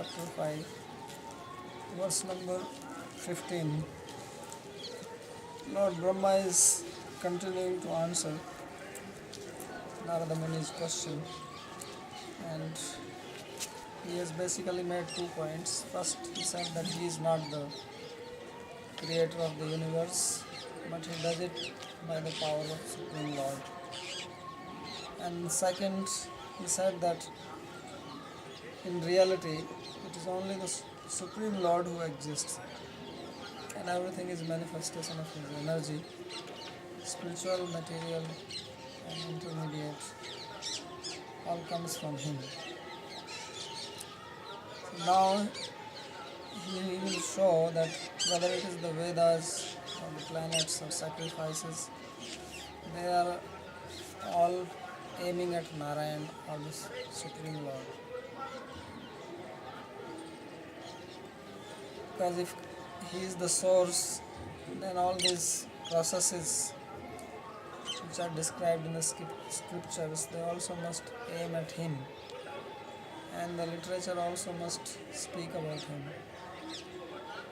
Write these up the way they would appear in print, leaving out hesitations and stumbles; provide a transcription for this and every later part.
chapter 5, verse number 15. Lord Brahma is continuing to answer Narada Muni's question, and he has basically made 2 points. First, he said that he is not the creator of the universe, but he does it by the power of Supreme Lord. And second, he said that in reality, it is only the Supreme Lord who exists, and everything is manifestation of his energy, spiritual, material, and intermediate, all comes from him. So now he will show that whether it is the Vedas or the planets or sacrifices, they are all aiming at Narayan or the Supreme Lord. Because if he is the source, then all these processes which are described in the scriptures, they also must aim at him, and the literature also must speak about him.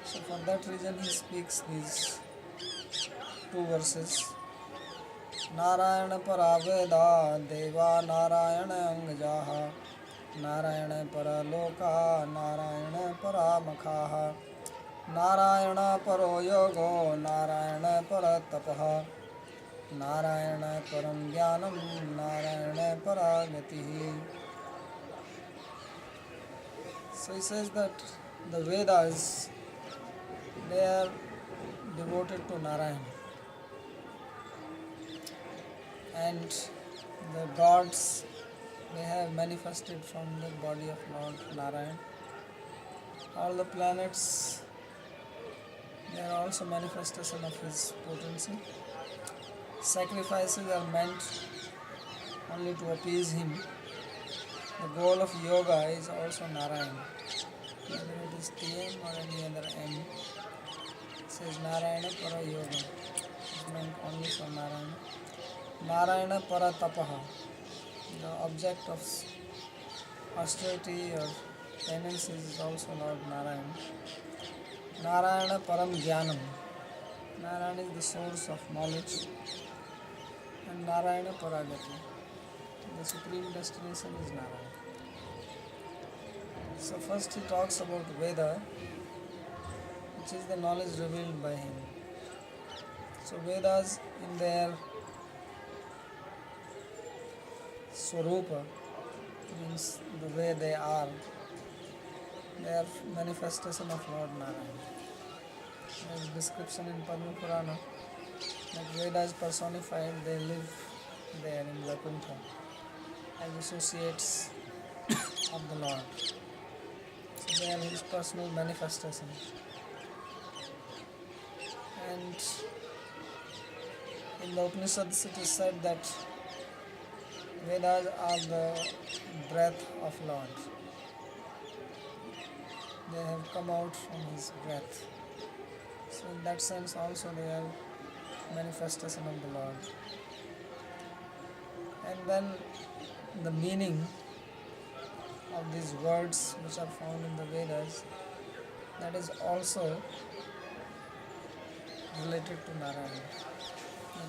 So for that reason he speaks these 2 verses. Narayana para veda deva narayana angajaha narayana para loka narayana para makhaha narayana paro yogo narayana para tapaha narayana param jnanam narayana para gatihi. So he says that the Vedas, they are devoted to Narayan, and the gods, they have manifested from the body of Lord Narayan. All the planets, they are also manifestation of his potency. Sacrifices are meant only to appease him. The goal of yoga is also Narayan, whether it is TM or any other M. It says Narayana para yoga, is meant only for Narayana. Narayana para tapaha, the object of austerity or penance is also Lord Narayan. Narayana param jnanam, Narayana is the source of knowledge. And Narayana paragati, the supreme destination is Narayana. So first he talks about Veda, which is the knowledge revealed by him. So Vedas, in their Swarupa, means the way they are manifestation of Lord Narayan. There is description in Padma Purana that Vedas personified, they live there in Vaikuntha as associates of the Lord. So they are his personal manifestation. And in the Upanishads it is said that Vedas are the breath of Lord. They have come out from his breath. So in that sense also they are manifestation of the Lord. And then the meaning of these words which are found in the Vedas, that is also related to Narayana.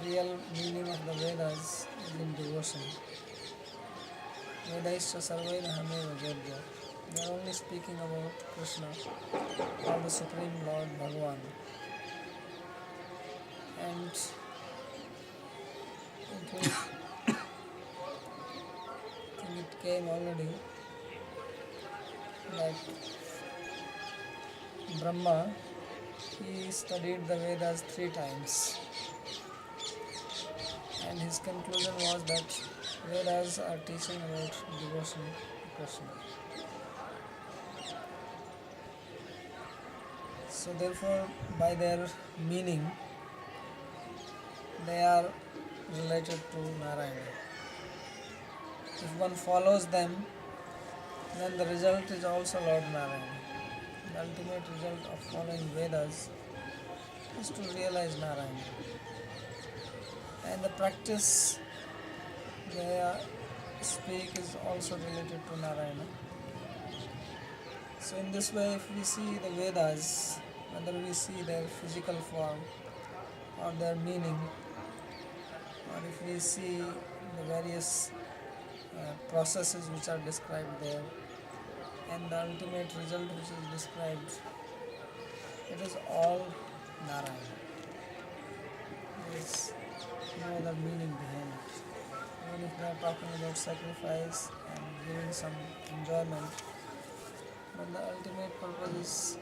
The real meaning of the Vedas is in devotion. Vedaischa sarvaina hameva jodhya. They are only speaking about Krishna or the Supreme Lord Bhagavan. And I think it came already that Brahma, he studied the Vedas 3 times, and his conclusion was that Vedas are teaching about devotion to Krishna. So therefore, by their meaning, they are related to Narayana. If one follows them, then the result is also Lord Narayana. The ultimate result of following Vedas is to realize Narayana. And the practice they speak is also related to Narayana. So in this way, if we see the Vedas, whether we see their physical form or their meaning, or if we see the various processes which are described there, and the ultimate result which is described, it is all Narayana. There is no other meaning behind it. Even if they are talking about sacrifice and giving some enjoyment, but the ultimate purpose is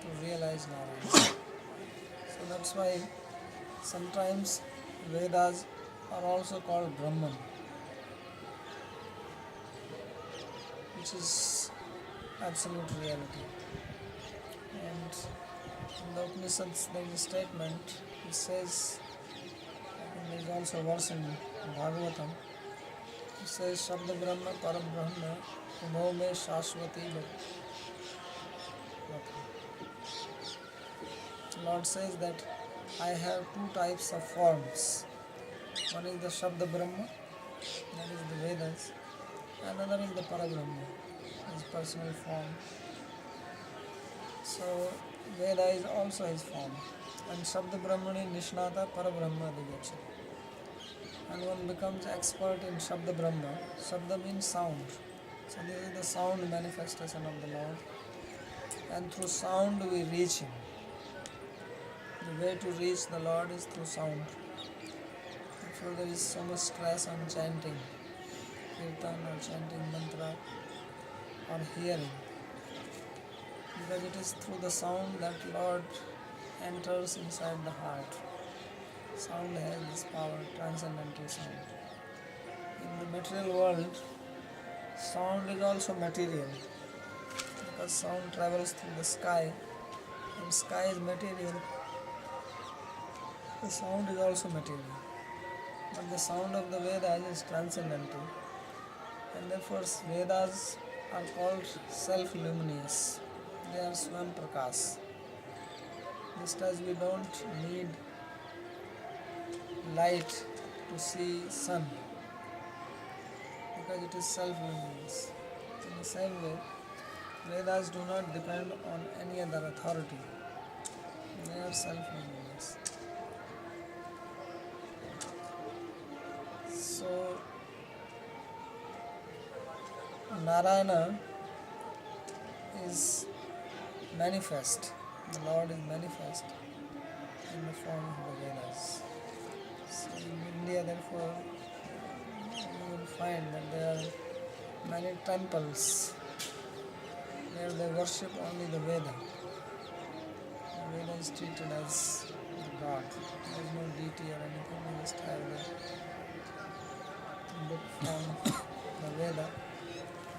to realize Narayana. So that's why sometimes Vedas are also called Brahman, which is absolute reality. And in the Upanishads there is a statement, it says, and there is also a verse in Bhagavatam, it says, Shabda Brahma Param Brahma Umo Me Shashwati Bhakti. Lord says that I have two types of forms. One is the Shabda Brahma, that is the Vedas, another is the Parabrahma, his personal form. So Veda is also his form. And Shabda Brahmani Nishnata Parabrahma Adhigachati. And one becomes expert in Shabda Brahma. Shabda means sound. So this is the sound manifestation of the Lord. And through sound we reach Him. The way to reach the Lord is through sound. Therefore there is so much stress on chanting, kirtan or chanting mantra or hearing. Because it is through the sound that Lord enters inside the heart. Sound has this power, transcendental sound. In the material world, sound is also material. Because sound travels through the sky, and sky is material. The sound is also material. But the sound of the Vedas is transcendental. And therefore Vedas are called self-luminous. They are Swam Prakash. Just as we don't need light to see sun, because it is self-luminous. In the same way, Vedas do not depend on any other authority. They are self-luminous. So, Narayana is manifest. The Lord is manifest in the form of the Vedas. So in India, therefore, you will find that there are many temples where they worship only the Veda. The Veda is treated as the God. There is no deity or anything. We just have the book from the Veda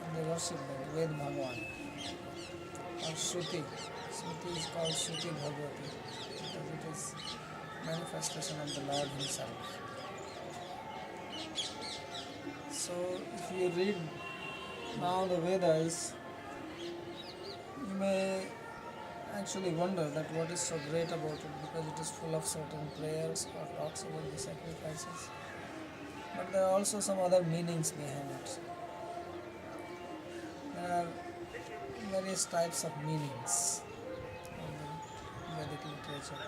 and they worship that, Ved Bhagavan. Or Shruti. Shruti is called Shruti Bhagavati because it is manifestation of the Lord Himself. So if you read now the Vedas, you may actually wonder that what is so great about it, because it is full of certain prayers or talks about the sacrifices. But there are also some other meanings behind it. There are various types of meanings in Vedic literature.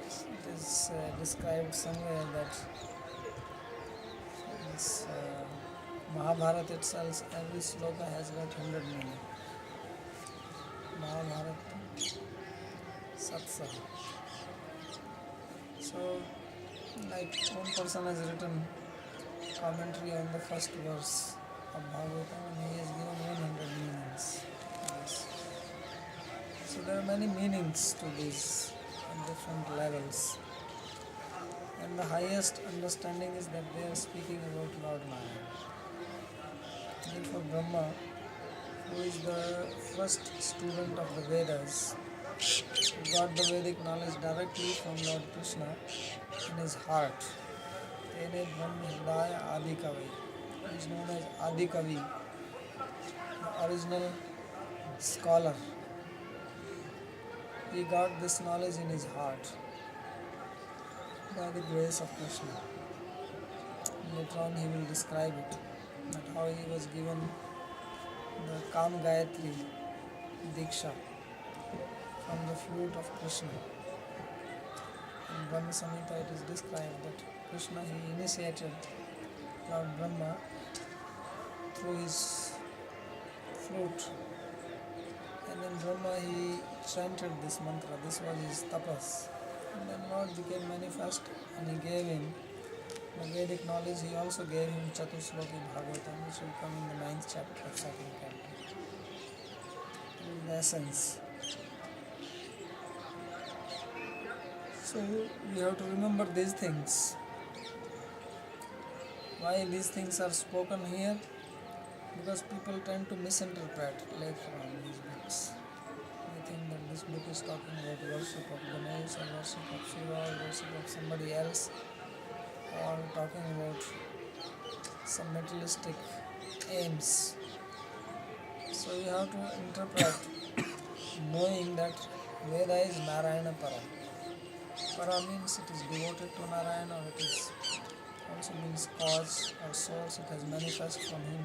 It is described somewhere that this Mahabharata itself, every sloka has got 100 meaning. Mahabharata, Satsa. So, like one person has written commentary on the first verse of Bhagavatam and he has given 100 meanings to this. So there are many meanings to this at different levels. And the highest understanding is that they are speaking about Lord Narayana. Therefore Brahma, who is the first student of the Vedas, who got the Vedic knowledge directly from Lord Krishna in his heart. Tene Brahma Hridaya Adi Kavi. He is known as Adi Kavi, the original scholar. He got this knowledge in his heart by the grace of Krishna. Later on he will describe it. that how he was given the Kam Gayatri Diksha from the flute of Krishna. In Brahma Samhita it is described that Krishna he initiated Lord Brahma through his flute, and in Brahma he chanted this mantra. This was his tapas. And then Lord became manifest and he gave him the Vedic knowledge. He also gave him Chatusloki Bhagavatam, which will come in the 9th chapter of 2nd Canto. In the essence. So we have to remember these things. Why these things are spoken here? Because people tend to misinterpret later on these books. They think that this book is talking about worship of Ganesh or worship of Shiva or worship of somebody else, or talking about some materialistic aims. So you have to interpret knowing that Veda is Narayana Para. Para means it is devoted to Narayana, or it is also means cause or source, it has manifest from him,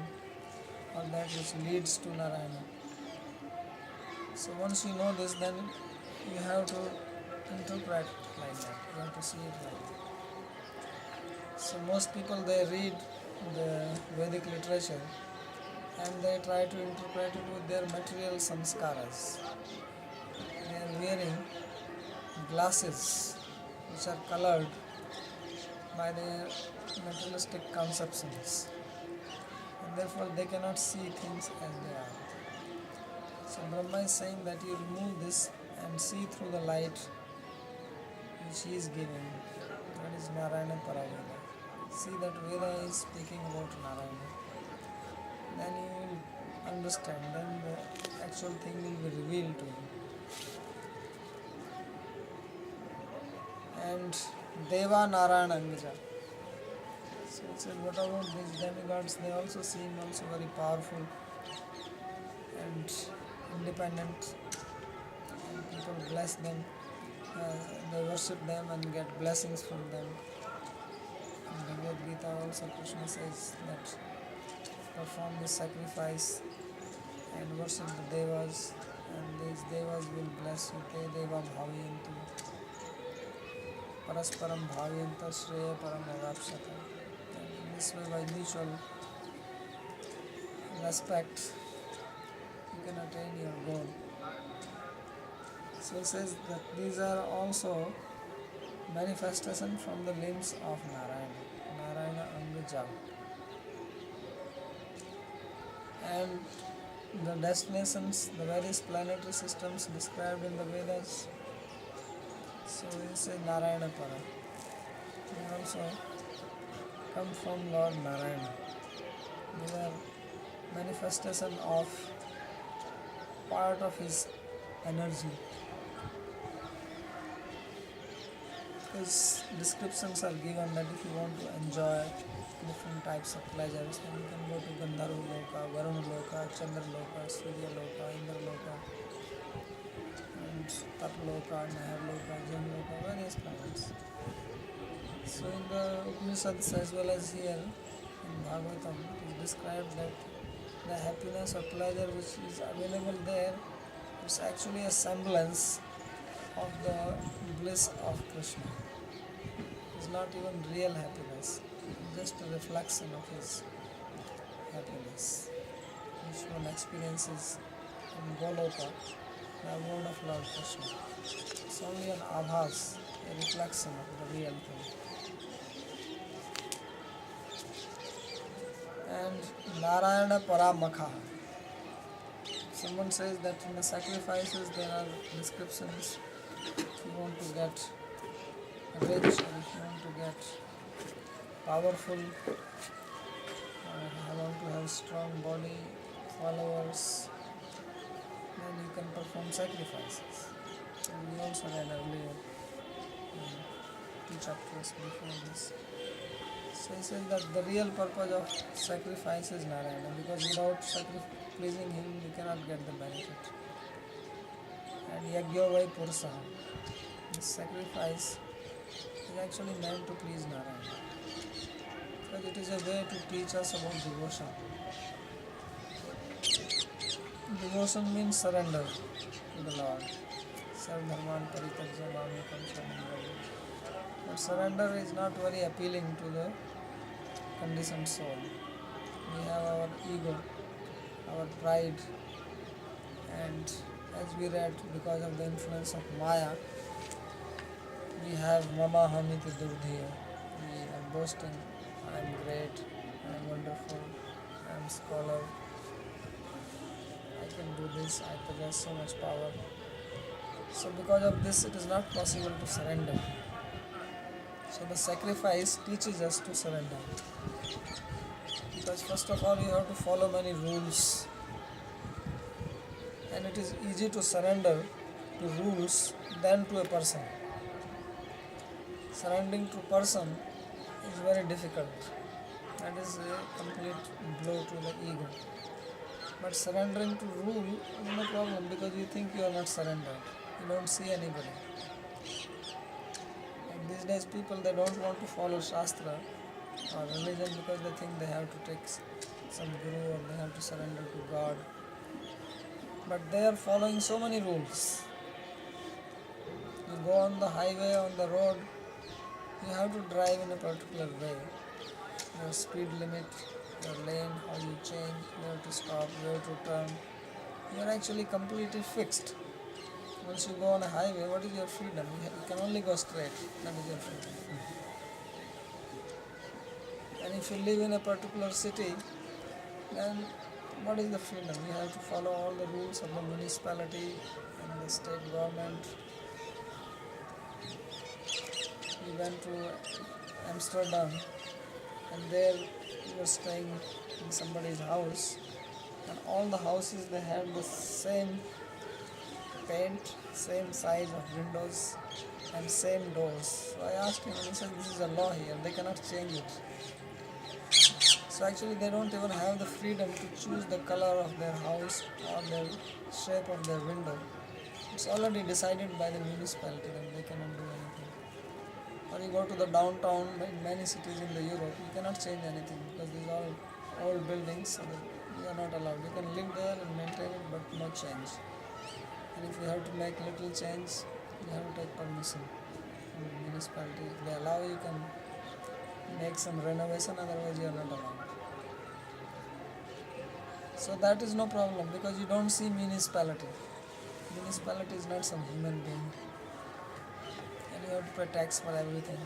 or that which leads to Narayana. So once you know this, then you have to interpret like that, you have to see it like that. So most people they read the Vedic literature and they try to interpret it with their material samskaras. They are wearing glasses which are colored by their materialistic conceptions, and therefore they cannot see things as they are. So Brahma is saying that you remove this and see through the light which he is giving. That is Narayana Paraveda. See that Veda is speaking about Narayana. Then you will understand, then the actual thing will be revealed to you. And Deva Narayana Angija. So it says, what about these demigods? They also seem also very powerful and independent, and people bless them, they worship them and get blessings from them. In Bhagavad Gita also Krishna says that perform this sacrifice and worship the devas, and these devas will bless you. Te deva bhaviyantu parasparam bhaviyanta shreya param avapsata. In this way, by mutual respect, you can attain your goal. So it says that these are also manifestation from the limbs of Narayana, Narayana Angaja. And the destinations, the various planetary systems described in the Vedas, so we say Narayana Para. They also come from Lord Narayana. They are manifestation of part of his energy. His descriptions are given that if you want to enjoy different types of pleasures, then you can go to Gandharva Loka, Varuna Loka, Chandra Loka, Surya Loka, Indra Loka, and Tap Loka, Nahar Loka, Jan Loka, various planets. So in the Upanishads as well as here in Bhagavatam, it is described that the happiness or pleasure which is available there is actually a semblance of the bliss of Krishna. It is not even real happiness, just a reflection of his happiness, which one experiences in Goloka, the abode of Lord Krishna. It's only an abhas, a reflection of the real thing. And Narayana Paramakha. Someone says that in the sacrifices there are descriptions. If you want to get rich, or if you want to get powerful, or you want to have strong body, followers, then you can perform sacrifices. So we also read earlier, 2 chapters before this. So he says that the real purpose of sacrifice is Narayana, because without pleasing him you cannot get the benefit. And Yagyo Vai Pursa, this sacrifice is actually meant to please Narayana. because it is a way to teach us about devotion. Devotion means surrender to the Lord. Sarvadharman parityajya mamekam sharanam vraja. But surrender is not very appealing to the conditioned soul. We have our ego, our pride, and as we read, because of the influence of Maya, we have Mama Hamiti Durdhiya. We are boasting, I am great, I am wonderful, I am scholar, I can do this, I possess so much power. So because of this, it is not possible to surrender. So the sacrifice teaches us to surrender. Because first of all, you have to follow many rules. And it is easy to surrender to rules than to a person. Surrendering to person is very difficult. That is a complete blow to the ego. But surrendering to rule is no problem because you think you are not surrendered. You don't see anybody. And these days people, they don't want to follow Shastra or religion because they think they have to take some guru or they have to surrender to God. But they are following so many rules. You go on the highway, on the road, you have to drive in a particular way. Your speed limit, your lane, how you change, where to stop, where to turn. You are actually completely fixed. Once you go on a highway, what is your freedom? You can only go straight. That is your freedom. And if you live in a particular city, then what is the freedom? You have to follow all the rules of the municipality and the state government. We went to Amsterdam and there we were staying in somebody's house, and all the houses, they had the same paint, same size of windows and same doors. So I asked him and he said, this is a law here, they cannot change it. So actually they don't even have the freedom to choose the color of their house or the shape of their window. It's already decided by the municipality that they cannot do anything. Or you go to the downtown, in many cities in the Europe, you cannot change anything because these are all old buildings, so you are not allowed. You can live there and maintain it, but no change. And if you have to make little change, you have to take permission from the municipality. If they allow, you can make some renovation, otherwise you are not allowed. So that is no problem because you don't see municipality. Municipality is not some human being. And you have to pay tax for everything.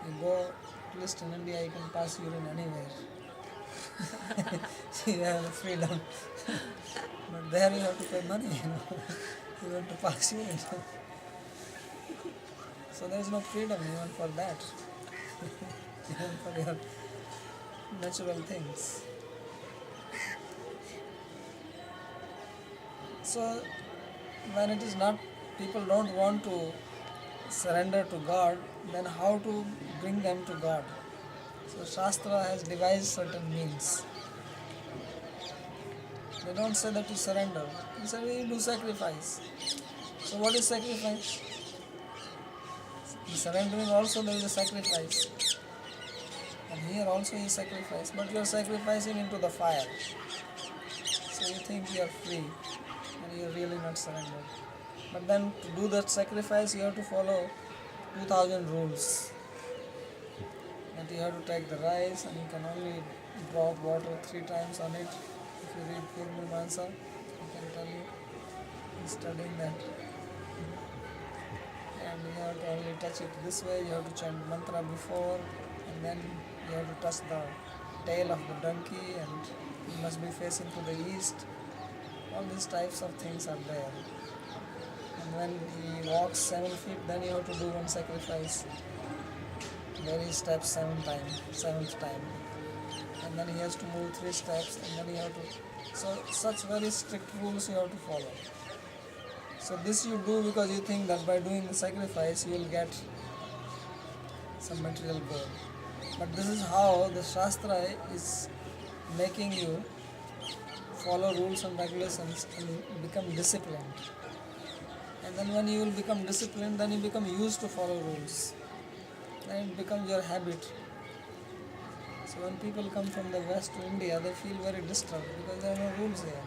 You go, at least in India, you can pass urine anywhere. You have the freedom. But there you have to pay money, you have to pass urine. So there is no freedom even for that. Even for your natural things. So when it is not, people don't want to surrender to God, then how to bring them to God? So Shastra has devised certain means. They don't say that you surrender. They say you do sacrifice. So what is sacrifice? In surrendering also there is a sacrifice. And here also is sacrifice. But you are sacrificing into the fire. So you think you are free and you are really not surrendered. But then to do that sacrifice you have to follow 2000 rules. That you have to take the rice and you can only drop water 3 times on it. If you read Purnimansa, I can tell you, he's studying that. And you have to only touch it this way, you have to chant mantra before, and then you have to touch the tail of the donkey, and you must be facing to the east. All these types of things are there. And when he walks 7 feet, then you have to do one sacrifice. There he steps 7th time. And then he has to move 3 steps, and then you have to... So such very strict rules you have to follow. So this you do because you think that by doing the sacrifice you will get some material goal. But this is how the Shastra is making you follow rules and regulations and become disciplined. And then when you will become disciplined, then you become used to follow rules. then it becomes your habit. So when people come from the west to India, they feel very disturbed because there are no rules here.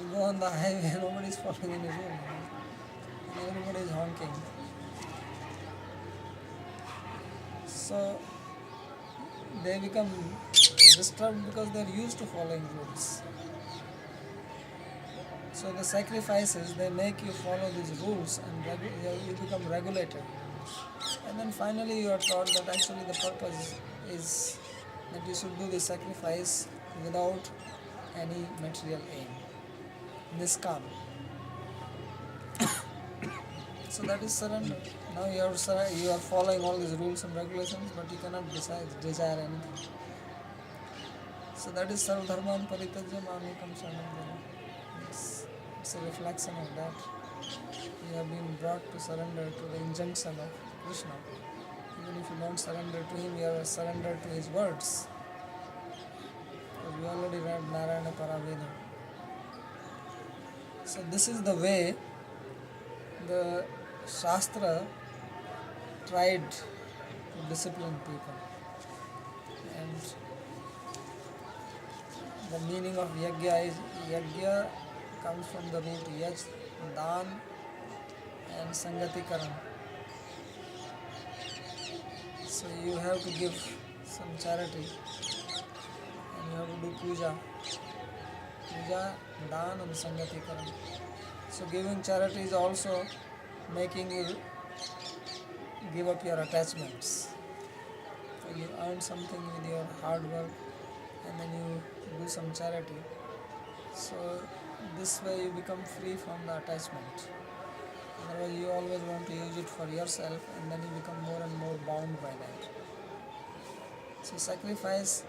You go on the highway, nobody is following any rule, and everybody is honking. So they become disturbed because they are used to following rules. So the sacrifices, they make you follow these rules and you become regulated. And then finally you are taught that actually the purpose is that you should do the sacrifice without any material aim. Niskam. So that is surrender. Now you are following all these rules and regulations, but you cannot desire anything. So that is sarvadharman parityajya mamekam sharanam. It's a reflection of that. You have been brought to surrender to the injunction of Krishna. Even if you don't surrender to him, you are surrendered to his words. Because we already read Narayana Paraveda. So this is the way the Shastra tried to discipline people. And the meaning of yajna is, yajna comes from the root yaj, dan and sangatikaram. So you have to give some charity and you have to do puja, dan and sangatikaram. So giving charity is also making you give up your attachments. So you earn something with your hard work and then you do some charity. So this way you become free from the attachment. Otherwise you always want to use it for yourself and then you become more and more bound by that. So sacrifice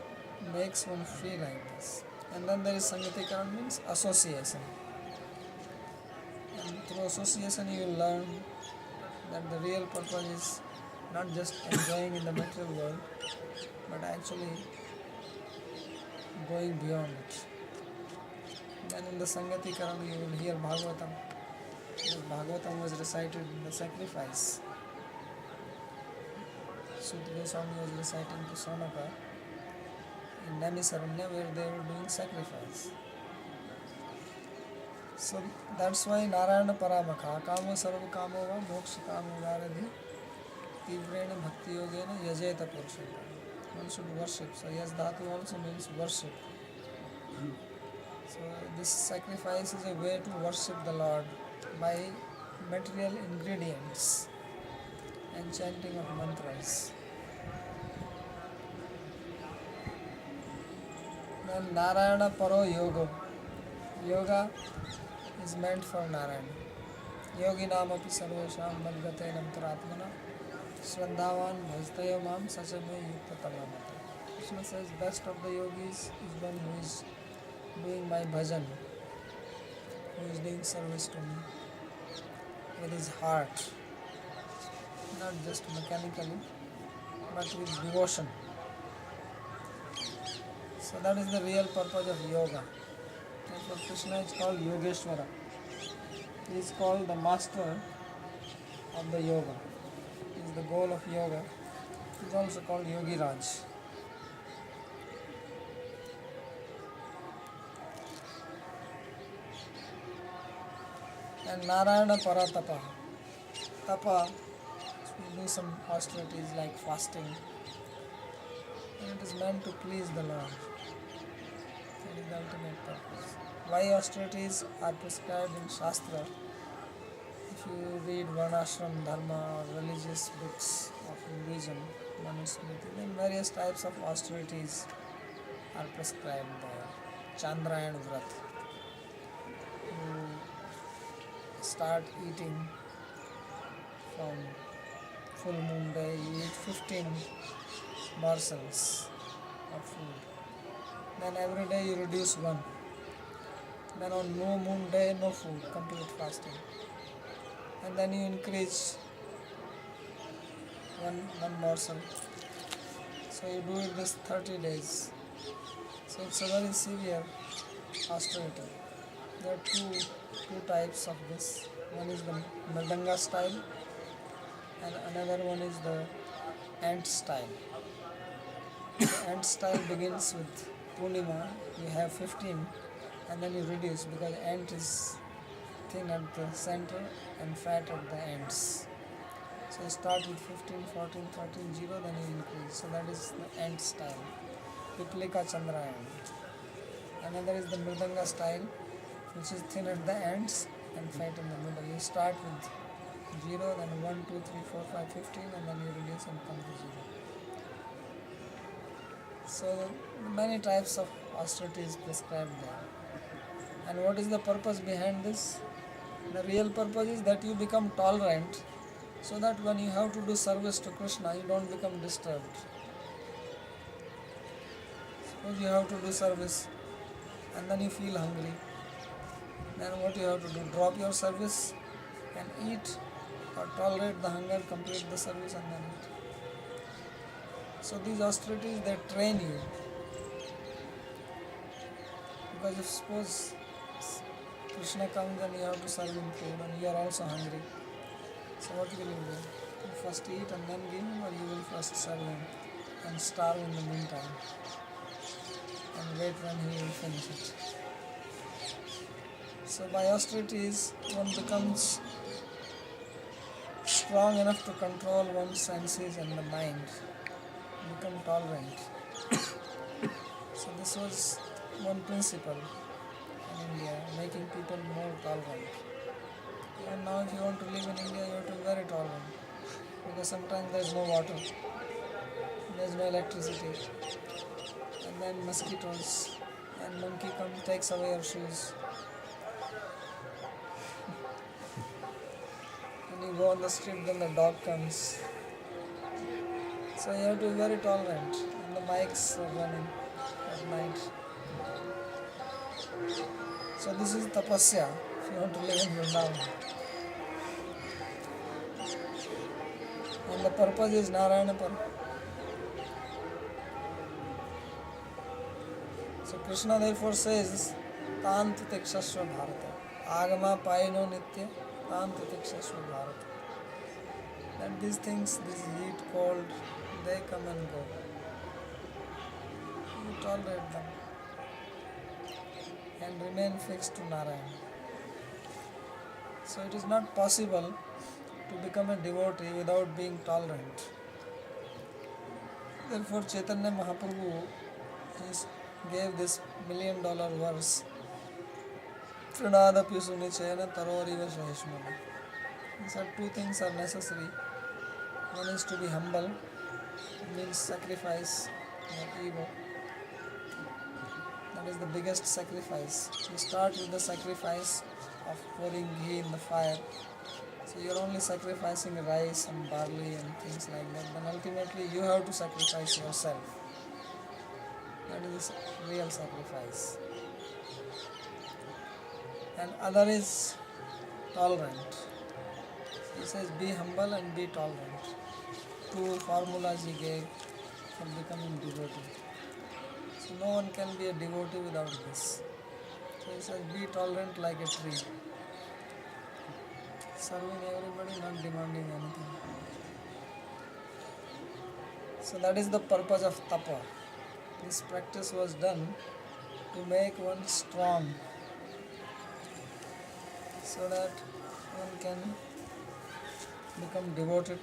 makes one free like this. And then there is Sangatikaram, means association. And through association you will learn that the real purpose is not just enjoying in the material world, but actually going beyond it. Then in the Sangatikaram you will hear Bhagavatam. Bhagavatam was recited in the sacrifice. Sutta Goswami was reciting to Sonaka in Namisaranya where they were doing sacrifice. So that's why Narayana Paramakha Kamo Sarva Kamo Va Moksha Kamo Varadhi Tivrena Bhakti Yogena Yajeta Purushaya. One should worship. So Yas Dhatu also means worship. So this sacrifice is a way to worship the Lord by material ingredients and chanting of mantras. Then Narayana Paro Yoga. Yoga is meant for Narayana. Yogi Namapi Sarvesham Madgate Namtaratmana Shraddhavan Bhajtayo Mam Sachame Yukta Tamamata. Krishna says best of the yogis is one who is doing my bhajan, who is doing service to me with his heart, not just mechanically, but with devotion. So that is the real purpose of yoga. Therefore Krishna is called Yogeshwara. He is called the master of the yoga. He is the goal of yoga. He is also called Yogi Raj. And Narayana Paratapa. Tapa, we do some austerities like fasting. And it is meant to please the Lord. That is the ultimate purpose. Why austerities are prescribed in Shastra? If you read Varnashram Dharma or religious books of Hinduism, Manusmriti, then various types of austerities are prescribed there. Chandrayana Vrat. You start eating from full moon day, you eat 15 morsels of food. Then every day you reduce one. Then on no moon day, no food, complete fasting. And then you increase one morsel. So you do it this 30 days. So it's a very severe austerity. There are two types of this. One is the Mridanga style and another one is the ant style. The ant style begins with Purnima, you have 15 and then you reduce because ant is thin at the center and fat at the ends. So you start with 15, 14, 13, 0, then you increase. So that is the ant style. Piplika Chandrayana. Another is the Mridanga style, which is thin at the ends and fat in the middle. You start with 0, then 1, 2, 3, 4, 5, 15, and then you reduce and come to 0. So many types of austerity is prescribed there. And what is the purpose behind this? The real purpose is that you become tolerant so that when you have to do service to Krishna, you don't become disturbed. Suppose you have to do service and then you feel hungry. Then what you have to do? Drop your service and eat, or tolerate the hunger, complete the service and then eat. So these austerities, they train you. Because if suppose Krishna comes and you have to serve him food and you are also hungry, so what will you do? You first eat and then give him, or you will first serve him and starve in the meantime and wait when he will finish it. So by austerities, one becomes strong enough to control one's senses and the mind, become tolerant. So this was one principle in India, making people more tolerant. Even now if you want to live in India, you have to be very tolerant, because sometimes there is no water, there is no electricity, and then mosquitoes, and monkey comes, takes away your shoes. When you go on the street, then the dog comes. So you have to be very tolerant, and the mics are running at night. So this is tapasya, if you want to live in Vrindavan. And the purpose is Narayana Purpose. So Krishna therefore says, Tant tikshasva bharata. Agama paino nitya, tant tikshasva bharata. That these things, this heat, cold, they come and go. You tolerate them and remain fixed to Narayana. So it is not possible to become a devotee without being tolerant. Therefore Chaitanya Mahaprabhu gave this $1 million verse, Pranadapi Sunichayana Taroriva Shahishmana. He said two things are necessary. One is to be humble, means sacrifice your ego. That is the biggest sacrifice. You start with the sacrifice of pouring ghee in the fire. So you are only sacrificing rice and barley and things like that. Then ultimately you have to sacrifice yourself. That is real sacrifice. And other is tolerant. He says be humble and be tolerant. Two formulas he gave for becoming devotee. So no one can be a devotee without this. So he says be tolerant like a tree. Serving everybody, not demanding anything. So that is the purpose of tapa. This practice was done to make one strong, so that one can become devoted